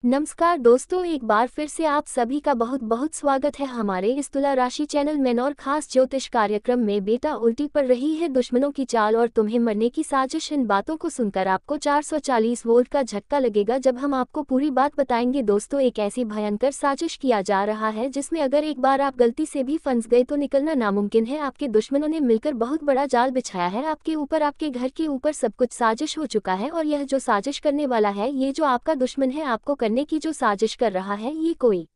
नमस्कार दोस्तों, एक बार फिर से आप सभी का बहुत बहुत स्वागत है हमारे इस तुला राशि चैनल में और खास ज्योतिष कार्यक्रम में। बेटा उल्टी पड़ रही है दुश्मनों की चाल और तुम्हें मरने की साजिश। इन बातों को सुनकर आपको 440 वोल्ट का झटका लगेगा जब हम आपको पूरी बात बताएंगे। दोस्तों, एक ऐसी भयंकर साजिश किया जा रहा है जिसमें अगर एक बार आप गलती से भी फंस गए तो निकलना नामुमकिन है। आपके दुश्मनों ने मिलकर बहुत बड़ा जाल बिछाया है आपके ऊपर, आपके घर के ऊपर सब कुछ साजिश हो चुका है। और यह जो साजिश करने वाला है, ये जो आपका दुश्मन है, आपको करने की जो साजिश कर रहा है, ये कोई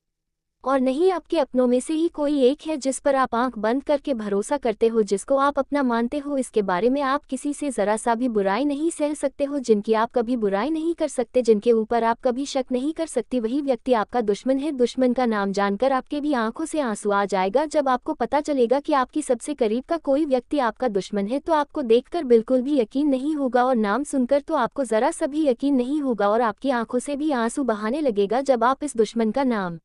और नहीं आपके अपनों में से ही कोई एक है जिस पर आप आंख बंद करके भरोसा करते हो, जिसको आप अपना मानते हो। इसके बारे में आप किसी से जरा सा भी बुराई नहीं सह सकते हो, जिनकी आप कभी बुराई नहीं कर सकते, जिनके ऊपर आप कभी शक नहीं कर सकती, वही व्यक्ति आपका दुश्मन है। दुश्मन का नाम जानकर आपके भी आंखों से आंसू आ जाएगा जब आपको पता चलेगा कि आपकी सबसे करीब का कोई व्यक्ति आपका दुश्मन है। तो आपको देखकर बिल्कुल भी यकीन नहीं होगा और नाम सुनकर तो आपको जरा सा भी यकीन नहीं होगा और आपकी आंखों से भी आंसू बहाने लगेगा जब आप इस दुश्मन का नाम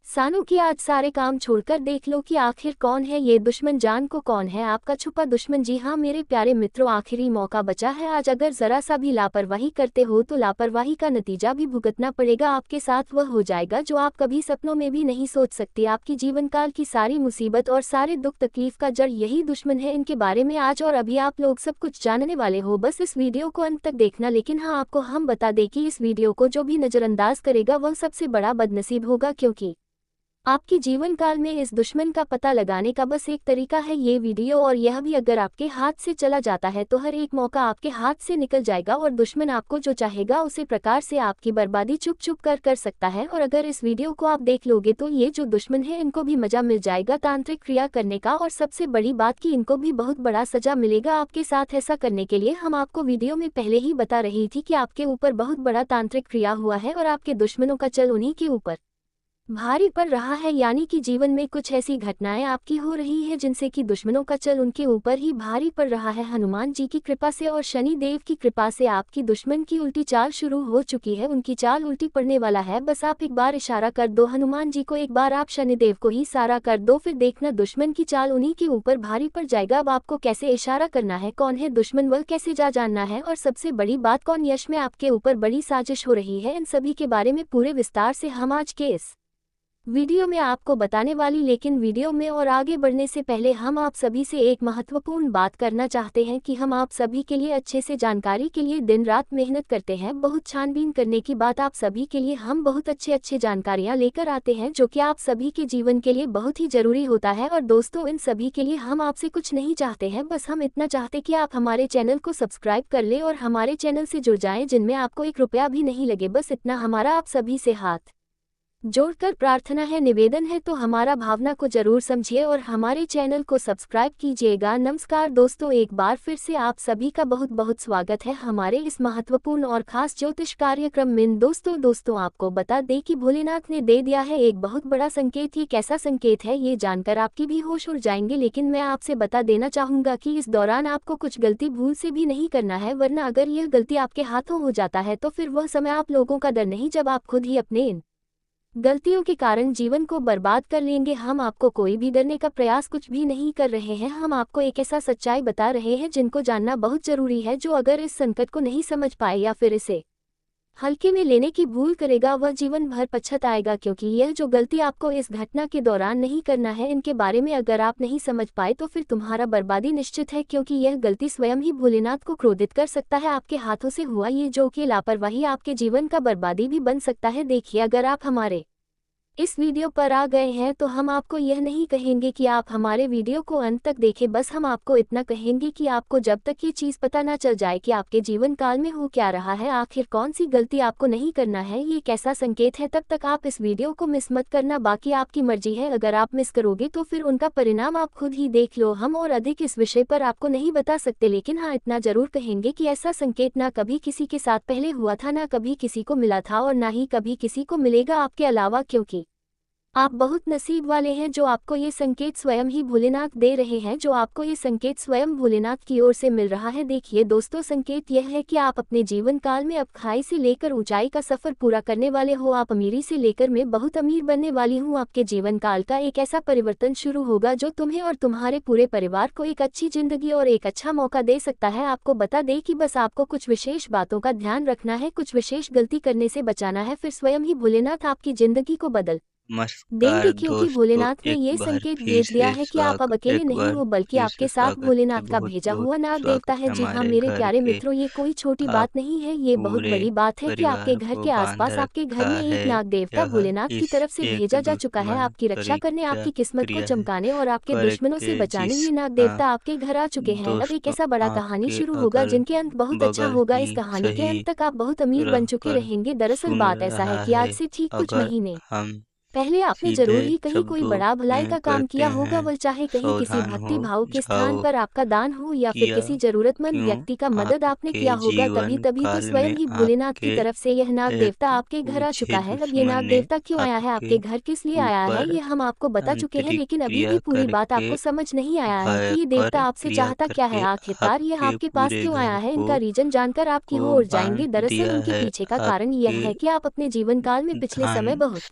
सानू कि आज सारे काम छोड़कर देख लो कि आखिर कौन है ये दुश्मन। जान को कौन है आपका छुपा दुश्मन। जी हाँ मेरे प्यारे मित्रों, आखिरी मौका बचा है आज। अगर जरा सा भी लापरवाही करते हो तो लापरवाही का नतीजा भी भुगतना पड़ेगा। आपके साथ वह हो जाएगा जो आप कभी सपनों में भी नहीं सोच सकती। आपकी जीवन काल की सारी मुसीबत और सारे दुख तकलीफ का जड़ यही दुश्मन है। इनके बारे में आज और अभी आप लोग सब कुछ जानने वाले हो। बस इस वीडियो को अंत तक देखना। लेकिन हाँ, आपको हम बता दें कि इस वीडियो को जो भी नजरअंदाज करेगा वह सबसे बड़ा बदनसीब होगा, क्योंकि आपके जीवन काल में इस दुश्मन का पता लगाने का बस एक तरीका है, ये वीडियो। और यह भी अगर आपके हाथ से चला जाता है तो हर एक मौका आपके हाथ से निकल जाएगा और दुश्मन आपको जो चाहेगा उसी प्रकार से आपकी बर्बादी चुप चुप कर सकता है। और अगर इस वीडियो को आप देख लोगे तो ये जो दुश्मन है इनको भी मजा मिल जाएगा तांत्रिक क्रिया करने का। और सबसे बड़ी बात कि इनको भी बहुत बड़ा सजा मिलेगा आपके साथ। ऐसा करने के लिए हम आपको वीडियो में पहले ही बता रही थी कि आपके ऊपर बहुत बड़ा तांत्रिक क्रिया हुआ है और आपके दुश्मनों का चल उन्हीं के ऊपर भारी पड़ रहा है। यानी कि जीवन में कुछ ऐसी घटनाएं आपकी हो रही है जिनसे कि दुश्मनों का चल उनके ऊपर ही भारी पड़ रहा है। हनुमान जी की कृपा से और शनि देव की कृपा से आपकी दुश्मन की उल्टी चाल शुरू हो चुकी है। उनकी चाल उल्टी पड़ने वाला है। बस आप एक बार इशारा कर दो हनुमान जी को, एक बार आप शनिदेव को ही इशारा कर दो, फिर देखना दुश्मन की चाल उन्हीं के ऊपर भारी पड़ जाएगा। अब आपको कैसे इशारा करना है, कौन है दुश्मन, वह कैसे जानना है, और सबसे बड़ी बात कौन यश में आपके ऊपर बड़ी साजिश हो रही है, इन सभी के बारे में पूरे विस्तार से हम आज के इस वीडियो में आपको बताने वाली। लेकिन वीडियो में और आगे बढ़ने से पहले हम आप सभी से एक महत्वपूर्ण बात करना चाहते हैं कि हम आप सभी के लिए अच्छे से जानकारी के लिए दिन रात मेहनत करते हैं। बहुत छानबीन करने की बात आप सभी के लिए हम बहुत अच्छे जानकारियां लेकर आते हैं जो कि आप सभी के जीवन के लिए बहुत ही जरूरी होता है। और दोस्तों, इन सभी के लिए हम आपसे कुछ नहीं चाहते हैं, बस हम इतना चाहते कि आप हमारे चैनल को सब्सक्राइब कर ले और हमारे चैनल से जुड़ जाएं, जिनमें आपको 1 रुपया भी नहीं लगे। बस इतना हमारा आप सभी से हाथ जोड़कर प्रार्थना है, निवेदन है। तो हमारा भावना को जरूर समझिए और हमारे चैनल को सब्सक्राइब कीजिएगा। नमस्कार दोस्तों, एक बार फिर से आप सभी का बहुत बहुत स्वागत है हमारे इस महत्वपूर्ण और खास ज्योतिष कार्यक्रम में। दोस्तों आपको बता दें कि भोलेनाथ ने दे दिया है एक बहुत बड़ा संकेत। ये कैसा संकेत है ये जानकर आपकी भी होश उड़ जाएंगे। लेकिन मैं आपसे बता देना चाहूंगा कि इस दौरान आपको कुछ गलती भूल से भी नहीं करना है, वरना अगर यह गलती आपके हाथों हो जाता है तो फिर वह समय आप लोगों का डर नहीं जब आप खुद ही अपने इन गलतियों के कारण जीवन को बर्बाद कर लेंगे। हम आपको कोई भी डरने का प्रयास कुछ भी नहीं कर रहे हैं, हम आपको एक ऐसा सच्चाई बता रहे हैं जिनको जानना बहुत जरूरी है। जो अगर इस संकट को नहीं समझ पाए या फिर इसे हल्के में लेने की भूल करेगा वह जीवन भर पछताएगा, क्योंकि यह जो गलती आपको इस घटना के दौरान नहीं करना है, इनके बारे में अगर आप नहीं समझ पाए तो फिर तुम्हारा बर्बादी निश्चित है। क्योंकि यह गलती स्वयं ही भोलेनाथ को क्रोधित कर सकता है। आपके हाथों से हुआ ये जो कि लापरवाही आपके जीवन का बर्बादी भी बन सकता है। देखिए, अगर आप हमारे इस वीडियो पर आ गए हैं तो हम आपको यह नहीं कहेंगे कि आप हमारे वीडियो को अंत तक देखें, बस हम आपको इतना कहेंगे कि आपको जब तक ये चीज़ पता ना चल जाए कि आपके जीवन काल में हो क्या रहा है, आखिर कौन सी गलती आपको नहीं करना है, ये कैसा संकेत है, तब तक आप इस वीडियो को मिस मत करना। बाकी आपकी मर्जी है, अगर आप मिस करोगे तो फिर उनका परिणाम आप खुद ही देख लो। हम और अधिक इस विषय पर आपको नहीं बता सकते, लेकिन हाँ इतना जरूर कहेंगे कि ऐसा संकेत ना कभी किसी के साथ पहले हुआ था, ना कभी किसी को मिला था और ना ही कभी किसी को मिलेगा आपके अलावा। क्योंकि आप बहुत नसीब वाले हैं जो आपको ये संकेत स्वयं ही भोलेनाथ दे रहे हैं, जो आपको ये संकेत स्वयं भोलेनाथ की ओर से मिल रहा है। देखिए दोस्तों, संकेत यह है कि आप अपने जीवन काल में अब खाई से लेकर ऊंचाई का सफर पूरा करने वाले हो। आप अमीरी से लेकर मैं बहुत अमीर बनने वाली हूँ। आपके जीवन काल का एक ऐसा परिवर्तन शुरू होगा जो तुम्हें और तुम्हारे पूरे परिवार को एक अच्छी जिंदगी और एक अच्छा मौका दे सकता है। आपको बता दें कि बस आपको कुछ विशेष बातों का ध्यान रखना है, कुछ विशेष गलती करने से बचाना है, फिर स्वयं ही भोलेनाथ आपकी जिंदगी को बदल देंगे, नमस्कार क्योंकि दोस्तों, भोलेनाथ ने एक ये बार संकेत फिर भेज दिया से है कि आप अब अकेले एक नहीं बार हो, बल्कि फिर से आपके साथ स्वागत है। भोलेनाथ का बहुत भेजा बहुत हुआ नाग देवता स्वागत है। है जी हाँ हमारे मेरे घर प्यारे पे। मित्रों, ये कोई छोटी आप बात नहीं है, ये बहुत पूरे बड़ी बात है कि आपके परिवार घर को के बांध आसपास आपके घर रखा में है। एक नाग देवता यह भोलेनाथ की इस तरफ से एक भेजा जा चुका है दुश्मन आपकी रक्षा करने, परीक्षा आपकी किस्मत को क्रिया है चमकाने और आपके दुश्मनों से करके बचाने। ये नाग जिसका देवता आपके घर आ चुके हैं। अब एक दोस्तों ऐसा बड़ा कहानी आपके शुरू होगा अगल जिनके अंत बहुत अच्छा बगल होगा। ही इस कहानी के सही अंत तक आप बहुत अमीर बन चुके रहकर रहेंगे। दरअसल सुन बात ऐसा है रहा कि है। आज से ठीक कुछ अगर महीने हम पहले आपने सीधे जरूर ही कहीं कोई शब्दों बड़ा भलाई में का काम कहते किया होगा, हैं, वह चाहे कहीं किसी सावधान भक्ति हो भाव के स्थान जाओ। पर आपका दान हो या फिर किया किसी जरूरतमंद क्यों व्यक्ति का मदद आपने आपके किया होगा, तभी जीवन तभी तो काल स्वयं में ही भोलेनाथ की आपके तरफ से यह नाग देवता एक आपके घर आ ऊंचे चुका है। अब ये दुश्मन नाग ने देवता क्यों आया है आपके आपके घर, किस लिए आया है, ऊपर ये हम आपको बता चुके हैं, तांत्रिक लेकिन अभी भी क्रिया पूरी बात करके आपको समझ नहीं आया है कि ये भयंकर देवता आपसे क्रिया चाहता क्या है। करके आखिरकार ये आपके आपके पास पूरे क्यों आया घर है, इनका रीजन जानकर आप की को ओर बांध जाएंगे। दरअसल दिया उनके है। पीछे का कारण यह आपके है कि आप अपने जीवन काल में पिछले समय धन बहुत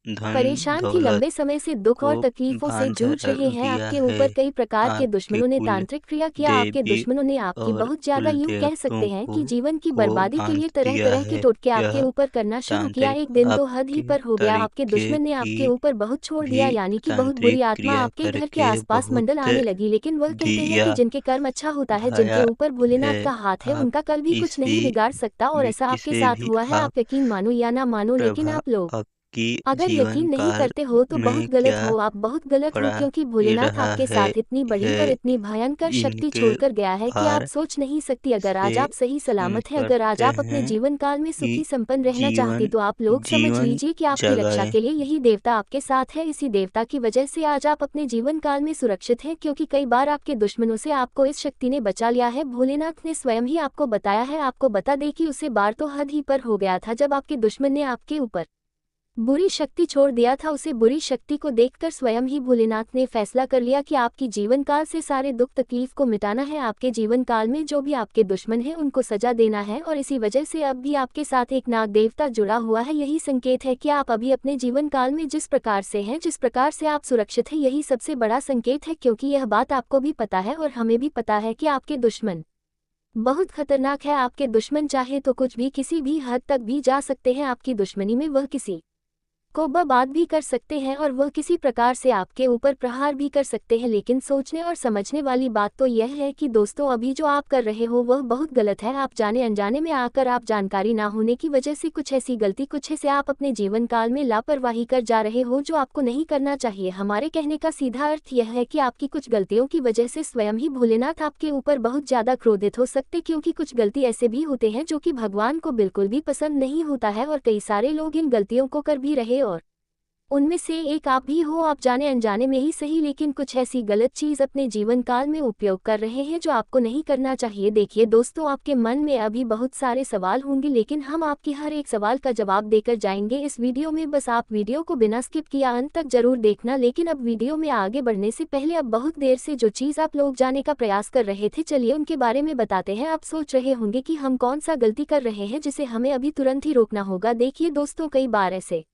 धन परेशान थी, दौलत लंबे समय से दुख को और तकलीफों से बांध जूझ रहे हैं। दिया आपके है। ऊपर कई प्रकार के आपके दुश्मनों ने कुल तांत्रिक क्रिया किया, आपके देवी दुश्मनों ने आपकी और बहुत ज्यादा, कुल यूं कह देवताओं सकते हैं कि जीवन की को बर्बादी के बांध लिए तरह दिया तरह के है। टोटके आपके यह ऊपर करना शुरू किया। तांत्रिक एक दिन तो हद ही आपके पर हो गया, आपके तरीके दुश्मन ने की आपके ऊपर बहुत छोड़ भी दिया, यानी कि बहुत बुरी तांत्रिक आत्मा क्रिया आपके घर के करके आसपास मंडल बहुत आने लगी। लेकिन वह कहते हैं कि दिया जिनके कर्म अच्छा होता है, जिनके भया ऊपर भोलेनाथ है। का हाथ है, आप उनका कल भी कुछ नहीं बिगाड़ सकता, और ऐसा आपके इसे साथ भी हुआ है। आप आप यकीन मानो या ना मानो, लेकिन प्रभा आप लोग आपकी अगर जीवन यकीन नहीं काल करते हो तो बहुत में गलत क्या हो, आप बहुत गलत हो, पड़ा क्योंकि भोलेनाथ रहा आपके है। साथ इतनी बड़ी और है इतनी भयंकर शक्ति इनके छोड़कर गया है कि आप पार सोच नहीं सकती। अगर से आज आप सही सलामत है, अगर आज करते आप अपने हैं जीवन काल में कि सुखी संपन्न रहना चाहती, जीवन तो आप लोग समझ जीवन लीजिए कि आपकी रक्षा जगाए। के लिए यही देवता आपके साथ है। इसी देवता की वजह से आज आप अपने जीवन काल में सुरक्षित हैं, क्योंकि कई बार आपके दुश्मनों से आपको इस शक्ति ने बचा लिया है। भोलेनाथ ने स्वयं ही आपको बताया है। आपको बता दे कि उसे बार तो हद ही पर हो गया था जब आपके दुश्मन ने आपके ऊपर बुरी शक्ति छोड़ दिया था। उसे बुरी शक्ति को देखकर स्वयं ही भोलेनाथ ने फैसला कर लिया कि आपकी जीवन काल से सारे दुख तकलीफ को मिटाना है। आपके जीवन काल में जो भी आपके दुश्मन हैं उनको सजा देना है, और इसी वजह से अब भी आपके साथ एक नाग देवता जुड़ा हुआ है। यही संकेत है कि आप अभी अपने जीवन काल में जिस प्रकार से हैं, जिस प्रकार से आप सुरक्षित हैं, यही सबसे बड़ा संकेत है, क्योंकि यह बात आपको भी पता है और हमें भी पता है कि आपके दुश्मन बहुत खतरनाक है। आपके दुश्मन चाहे तो कुछ भी, किसी भी हद तक भी जा सकते हैं। आपकी दुश्मनी में वह किसी को बर्बाद भी कर सकते हैं और वह किसी प्रकार से आपके ऊपर प्रहार भी कर सकते हैं। लेकिन सोचने और समझने वाली बात तो यह है कि दोस्तों, अभी जो आप कर रहे हो वह बहुत गलत है। आप जाने अनजाने में आकर, आप जानकारी ना होने की वजह से कुछ ऐसी गलती, कुछ ऐसे आप अपने जीवन काल में लापरवाही कर जा रहे हो जो आपको नहीं करना चाहिए। हमारे कहने का सीधा अर्थ यह है कि आपकी कुछ गलतियों की वजह से स्वयं ही भोलेनाथ आपके ऊपर बहुत ज्यादा क्रोधित हो सकते, क्योंकि कुछ गलती ऐसे भी होते हैं जो कि भगवान को बिल्कुल भी पसंद नहीं होता है, और कई सारे लोग इन गलतियों को कर भी रहे, और उनमें से एक आप भी हो। आप जाने अनजाने में ही सही, लेकिन कुछ ऐसी गलत चीज अपने जीवन काल में उपयोग कर रहे हैं जो आपको नहीं करना चाहिए। देखिए दोस्तों, आपके मन में अभी बहुत सारे सवाल होंगे, लेकिन हम आपकी हर एक सवाल का जवाब देकर जाएंगे इस वीडियो में। बस आप वीडियो को बिना स्किप किया अंत तक जरूर देखना। लेकिन अब वीडियो में आगे बढ़ने से पहले, अब बहुत देर से जो चीज आप लोग जानने का प्रयास कर रहे थे, चलिए उनके बारे में बताते हैं। आप सोच रहे होंगे कि हम कौन सा गलती कर रहे हैं जिसे हमें अभी तुरंत ही रोकना होगा। देखिए दोस्तों, कई बार ऐसे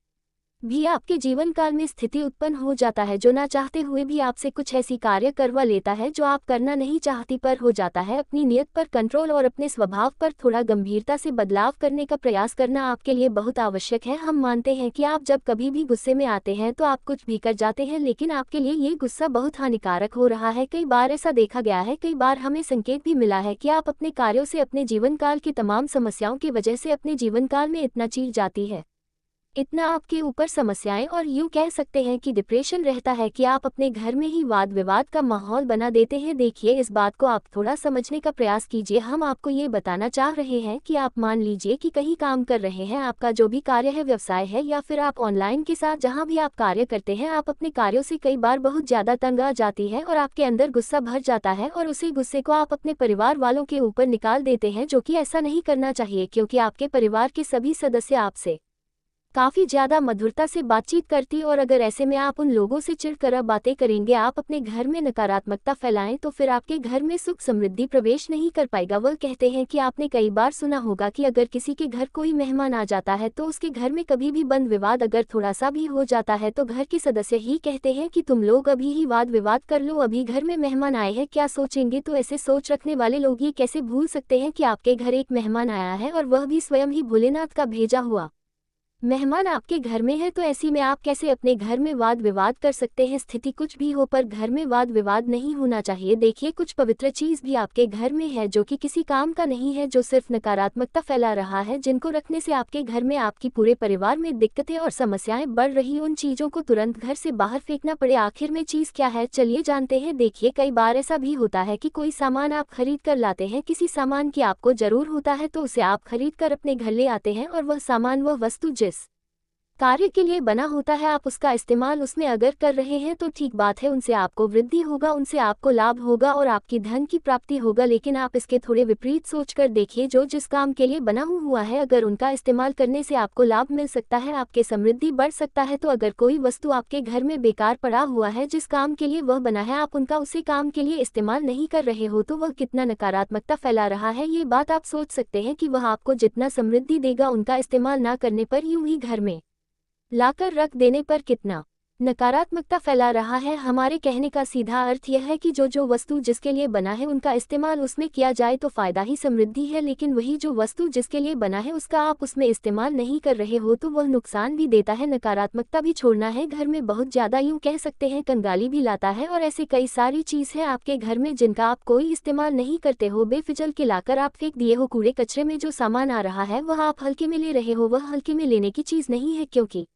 भी आपके जीवन काल में स्थिति उत्पन्न हो जाता है जो ना चाहते हुए भी आपसे कुछ ऐसी कार्य करवा लेता है जो आप करना नहीं चाहती, पर हो जाता है। अपनी नियत पर कंट्रोल और अपने स्वभाव पर थोड़ा गंभीरता से बदलाव करने का प्रयास करना आपके लिए बहुत आवश्यक है। हम मानते हैं कि आप जब कभी भी गुस्से में आते हैं तो आप कुछ भी कर जाते हैं, लेकिन आपके लिए ये गुस्सा बहुत हानिकारक हो रहा है। कई बार ऐसा देखा गया है, कई बार हमें संकेत भी मिला है कि आप अपने कार्यों से, अपने जीवन काल की तमाम समस्याओं की वजह से अपने जीवन काल में इतना चीज जाती है, इतना आपके ऊपर समस्याएं और यूं कह सकते हैं कि डिप्रेशन रहता है कि आप अपने घर में ही वाद विवाद का माहौल बना देते हैं। देखिए, इस बात को आप थोड़ा समझने का प्रयास कीजिए। हम आपको ये बताना चाह रहे हैं कि आप मान लीजिए कि कहीं काम कर रहे हैं, आपका जो भी कार्य है, व्यवसाय है, या फिर आप ऑनलाइन के साथ जहां भी आप कार्य करते हैं, आप अपने कार्यों से कई बार बहुत ज्यादा तंग आ जाती है और आपके अंदर गुस्सा भर जाता है, और उसी गुस्से को आप अपने परिवार वालों के ऊपर निकाल देते हैं, जो कि ऐसा नहीं करना चाहिए, क्योंकि आपके परिवार के सभी सदस्य आपसे काफ़ी ज़्यादा मधुरता से बातचीत करती, और अगर ऐसे में आप उन लोगों से चिढ़कर बातें करेंगे, आप अपने घर में नकारात्मकता फैलाएं, तो फिर आपके घर में सुख समृद्धि प्रवेश नहीं कर पाएगा। वह कहते हैं कि आपने कई बार सुना होगा कि अगर किसी के घर कोई मेहमान आ जाता है तो उसके घर में कभी भी बंद विवाद अगर थोड़ा सा भी हो जाता है तो घर के सदस्य ही कहते हैं कि तुम लोग अभी ही वाद विवाद कर लो, अभी घर में मेहमान आए हैं, क्या सोचेंगे। तो ऐसे सोच रखने वाले लोग ये कैसे भूल सकते हैं कि आपके घर एक मेहमान आया है, और वह भी स्वयं ही भोलेनाथ का भेजा हुआ मेहमान आपके घर में है। तो ऐसी में आप कैसे अपने घर में वाद विवाद कर सकते हैं। स्थिति कुछ भी हो पर घर में वाद विवाद नहीं होना चाहिए। देखिए, कुछ पवित्र चीज भी आपके घर में है जो कि किसी काम का नहीं है, जो सिर्फ नकारात्मकता फैला रहा है, जिनको रखने से आपके घर में आपकी पूरे परिवार में दिक्कतें और समस्याएं बढ़ रही। उन चीजों को तुरंत घर से बाहर फेंकना पड़े। आखिर में चीज क्या है, चलिए जानते हैं। देखिए, कई बार ऐसा भी होता है कि कोई सामान आप खरीद कर लाते हैं, किसी सामान की आपको जरूर होता है तो उसे आप खरीद कर अपने घर ले आते हैं, और वह सामान, वह वस्तु जिस कार्य के लिए बना होता है, आप उसका इस्तेमाल उसमें अगर कर रहे हैं तो ठीक बात है, उनसे आपको वृद्धि होगा, उनसे आपको लाभ होगा और आपकी धन की प्राप्ति होगा। लेकिन आप इसके थोड़े विपरीत सोचकर देखिए, जो जिस काम के लिए बना हुआ है, अगर उनका इस्तेमाल करने से आपको लाभ मिल सकता है, आपके समृद्धि बढ़ सकता है, तो अगर कोई वस्तु आपके घर में बेकार पड़ा हुआ है, जिस काम के लिए वह बना है, आप उनका उसी काम के लिए इस्तेमाल नहीं कर रहे हो, तो वह कितना नकारात्मकता फैला रहा है। ये बात आप सोच सकते हैं कि वह आपको जितना समृद्धि देगा, उनका इस्तेमाल ना करने पर, यूं ही घर में लाकर रख देने पर कितना नकारात्मकता फैला रहा है। हमारे कहने का सीधा अर्थ यह है कि जो वस्तु जिसके लिए बना है, उनका इस्तेमाल उसमें किया जाए तो फायदा ही समृद्धि है। लेकिन वही जो वस्तु जिसके लिए बना है, उसका आप उसमें इस्तेमाल नहीं कर रहे हो, तो वह नुकसान भी देता है, नकारात्मकता भी छोड़ना है, घर में बहुत ज्यादा, यूं कह सकते हैं, कंगाली भी लाता है। और ऐसे कई सारी चीज है आपके घर में जिनका आप कोई इस्तेमाल नहीं करते हो, बेफिजल के लाकर आप फेंक दिए हो कूड़े कचरे में। जो सामान आ रहा है वह आप हल्के में ले रहे हो, वह हल्के में लेने की चीज नहीं है, क्योंकि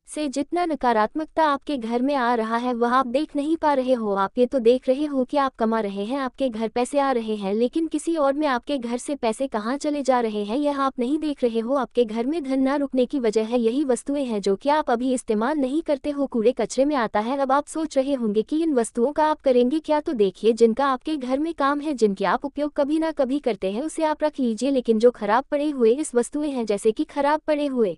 से जितना नकारात्मकता आपके घर में आ रहा है वह आप देख नहीं पा रहे हो। आप ये तो देख रहे हो कि आप कमा रहे हैं, आपके घर पैसे आ रहे हैं, लेकिन किसी और में आपके घर से पैसे कहाँ चले जा रहे हैं यह आप नहीं देख रहे हो। आपके घर में धन ना रुकने की वजह है यही वस्तुएं हैं जो कि आप अभी इस्तेमाल नहीं करते हो, कूड़े कचरे में आता है। अब आप सोच रहे होंगे कि इन वस्तुओं का आप करेंगे क्या, तो देखिए, जिनका आपके घर में काम है, जिनके आप उपयोग कभी ना कभी करते हैं, उसे आप रख लीजिए। लेकिन जो खराब पड़े हुए इस वस्तुएं हैं, जैसे कि खराब पड़े हुए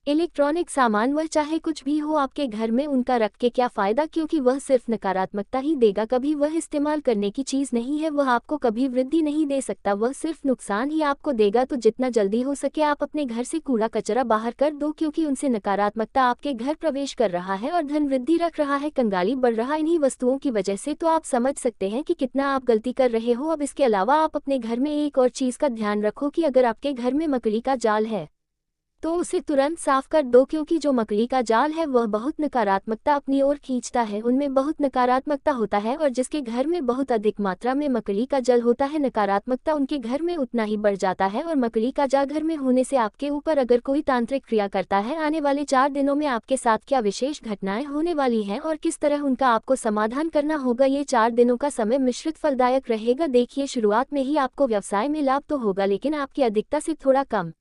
इलेक्ट्रॉनिक सामान, वह चाहे कुछ भी हो आपके घर में, उनका रख के क्या फायदा, क्योंकि वह सिर्फ नकारात्मकता ही देगा, कभी वह इस्तेमाल करने की चीज नहीं है, वह आपको कभी वृद्धि नहीं दे सकता, वह सिर्फ नुकसान ही आपको देगा। तो जितना जल्दी हो सके आप अपने घर से कूड़ा कचरा बाहर कर दो, क्योंकि उनसे नकारात्मकता आपके घर प्रवेश कर रहा है और धन वृद्धि रख रहा है, कंगाली बढ़ रहा है इन्हीं वस्तुओं की वजह से। तो आप समझ सकते हैं कि कितना आप गलती कर रहे हो। अब इसके अलावा आप अपने घर में एक और चीज का ध्यान रखो कि अगर आपके घर में मकड़ी का जाल है तो उसे तुरंत साफ कर दो, क्योंकि जो मकड़ी का जाल है वह बहुत नकारात्मकता अपनी ओर खींचता है, उनमें बहुत नकारात्मकता होता है। और जिसके घर में बहुत अधिक मात्रा में मकड़ी का जल होता है, नकारात्मकता उनके घर में उतना ही बढ़ जाता है। और मकड़ी का जाल घर में होने से आपके ऊपर अगर कोई तांत्रिक क्रिया करता है, आने वाले 4 दिनों में आपके साथ क्या विशेष घटनाएं होने वाली हैं और किस तरह उनका आपको समाधान करना होगा, ये 4 दिनों का समय मिश्रित फलदायक रहेगा। देखिए, शुरुआत में ही आपको व्यवसाय में लाभ तो होगा, लेकिन आपकी अधिकता से थोड़ा कम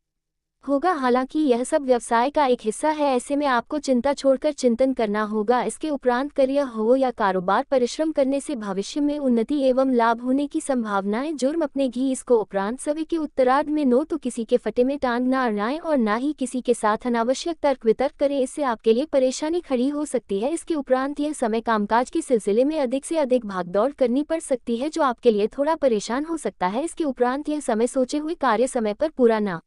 होगा। हालांकि यह सब व्यवसाय का एक हिस्सा है, ऐसे में आपको चिंता छोड़कर चिंतन करना होगा। इसके उपरांत करियर हो या कारोबार, परिश्रम करने से भविष्य में उन्नति एवं लाभ होने की संभावनाएं। जुर्म अपने घी इसको उपरांत सभी के उत्तरार्ध में नो तो किसी के फटे में टांग ना अड़ाएं और ना ही किसी के साथ अनावश्यक तर्क वितर्क करें, इससे आपके लिए परेशानी खड़ी हो सकती है। इसके उपरांत यह समय कामकाज के सिलसिले में अधिक से अधिक भागदौड़ करनी पड़ सकती है, जो आपके लिए थोड़ा परेशान हो सकता है। इसके उपरांत यह समय सोचे हुए कार्य समय पर पूरा ना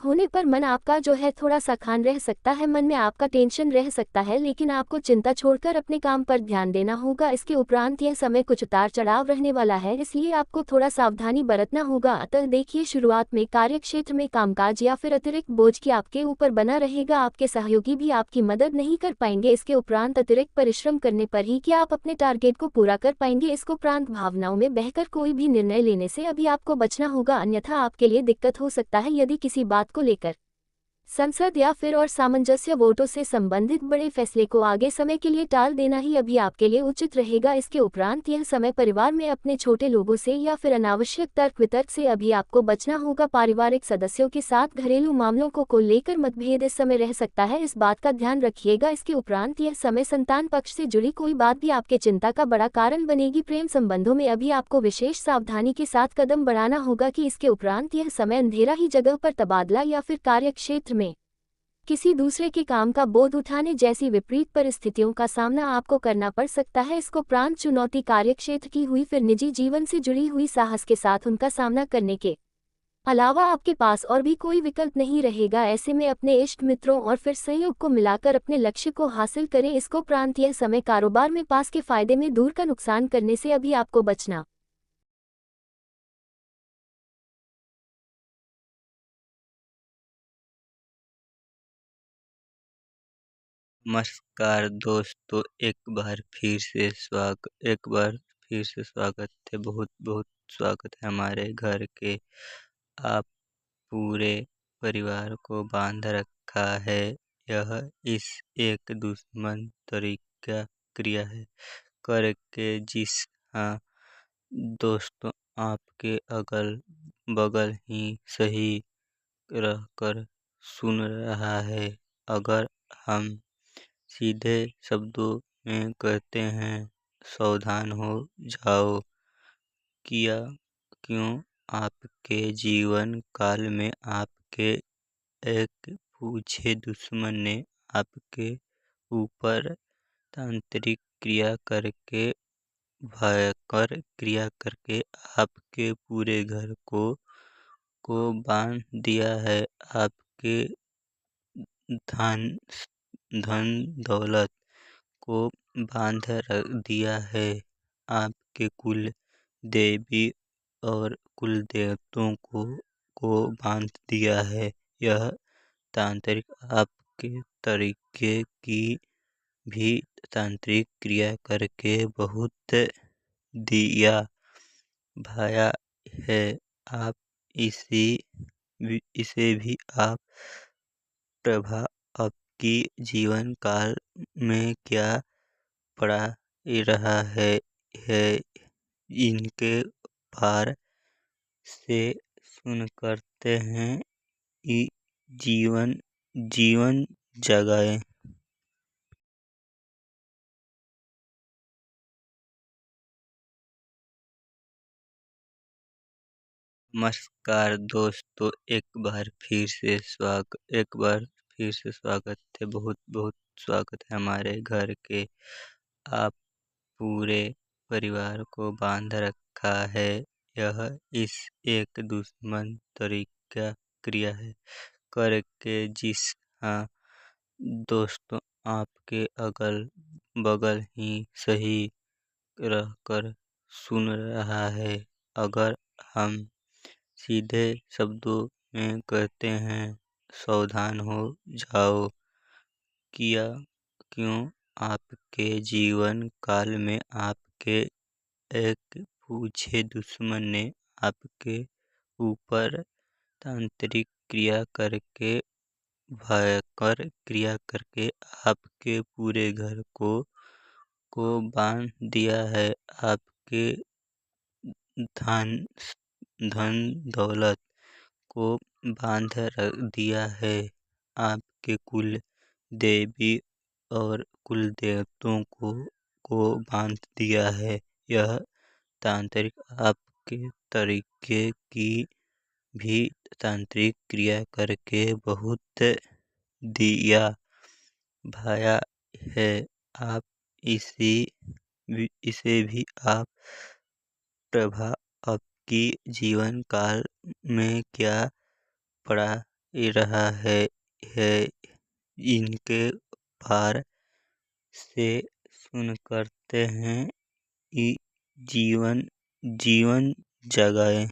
होने पर मन आपका जो है थोड़ा सा खान रह सकता है, मन में आपका टेंशन रह सकता है, लेकिन आपको चिंता छोड़कर अपने काम पर ध्यान देना होगा। इसके उपरांत यह समय कुछ उतार चढ़ाव रहने वाला है, इसलिए आपको थोड़ा सावधानी बरतना होगा। अतः देखिए, शुरुआत में कार्यक्षेत्र में कामकाज या फिर अतिरिक्त बोझ की आपके ऊपर बना रहेगा, आपके सहयोगी भी आपकी मदद नहीं कर पाएंगे। इसके उपरांत अतिरिक्त परिश्रम करने पर ही क्या आप अपने टारगेट को पूरा कर पाएंगे। इसके उपरांत भावनाओं में बहकर कोई भी निर्णय लेने से अभी आपको बचना होगा, अन्यथा आपके लिए दिक्कत हो सकता है। यदि किसी बात को लेकर संसद या फिर और सामंजस्य वोटों से संबंधित बड़े फैसले को आगे समय के लिए टाल देना ही अभी आपके लिए उचित रहेगा। इसके उपरांत यह समय परिवार में अपने छोटे लोगों से या फिर अनावश्यक तर्क वितर्क से अभी आपको बचना होगा। पारिवारिक सदस्यों के साथ घरेलू मामलों को लेकर मतभेद इस समय रह सकता है, इस बात का ध्यान रखिएगा। इसके उपरांत यह समय संतान पक्ष से जुड़ी कोई बात भी आपके चिंता का बड़ा कारण बनेगी। प्रेम संबंधों में अभी आपको विशेष सावधानी के साथ कदम बढ़ाना होगा कि इसके उपरांत यह समय अंधेरा ही जगह पर तबादला या फिर कार्यक्षेत्र में किसी दूसरे के काम का बोझ उठाने जैसी विपरीत परिस्थितियों का सामना आपको करना पड़ सकता है। इसको प्रांत चुनौती कार्यक्षेत्र की हुई फिर निजी जीवन से जुड़ी हुई साहस के साथ उनका सामना करने के अलावा आपके पास और भी कोई विकल्प नहीं रहेगा। ऐसे में अपने इष्ट मित्रों और फिर सहयोग को मिलाकर अपने लक्ष्य को हासिल करें। इसको प्रांत यह समय कारोबार में पास के फायदे में दूर का नुकसान करने से अभी आपको बचना। नमस्कार दोस्तों, एक बार फिर से स्वागत है। बहुत बहुत स्वागत है हमारे घर के। आप पूरे परिवार को बांध रखा है। यह इस एक दुश्मन तरीका क्रिया है करके जिस हाँ दोस्तों, आपके अगल बगल ही सही रहकर सुन रहा है। अगर हम सीधे शब्दों में कहते हैं, सावधान हो जाओ। किया क्यों आपके जीवन काल में आपके एक पूछे दुश्मन ने आपके ऊपर तांत्रिक क्रिया करके भयंकर क्रिया करके आपके पूरे घर को बांध दिया है। आपके धन धन दौलत को बांध दिया है। आपके कुल देवी और कुल देवताओं को बांध दिया है। यह तांत्रिक आपके तरीके की भी तांत्रिक क्रिया करके बहुत दिया भाया है। आप इसे भी आप प्रभा आपकी जीवन काल में क्या पड़ा रहा है इनके पार से सुन करते हैं कि जीवन जीवन जगाए। नमस्कार दोस्तों, एक बार फिर से स्वागत है। बहुत बहुत स्वागत है हमारे घर के। आप पूरे परिवार को बांध रखा है। यह इस एक दुश्मन तरीका क्रिया है करके जिस हाँ दोस्तों, आपके अगल बगल ही सही रहकर सुन रहा है। अगर हम सीधे शब्दों में कहते हैं, सावधान हो जाओ। किया क्यों आपके जीवन काल में आपके एक पूछे दुश्मन ने आपके ऊपर तांत्रिक क्रिया करके भयंकर क्रिया करके आपके पूरे घर को बांध दिया है। आपके धन धन दौलत को बांध दिया है। आपके कुल देवी और कुल देवताओं को बांध दिया है। यह तांत्रिक आपके तरीके की भी तांत्रिक क्रिया करके बहुत दिया भाया है। आप इसे भी आप प्रभा आपकी जीवन काल में क्या पड़ा रहा है इनके पार से सुन करते हैं कि जीवन जीवन जगाए।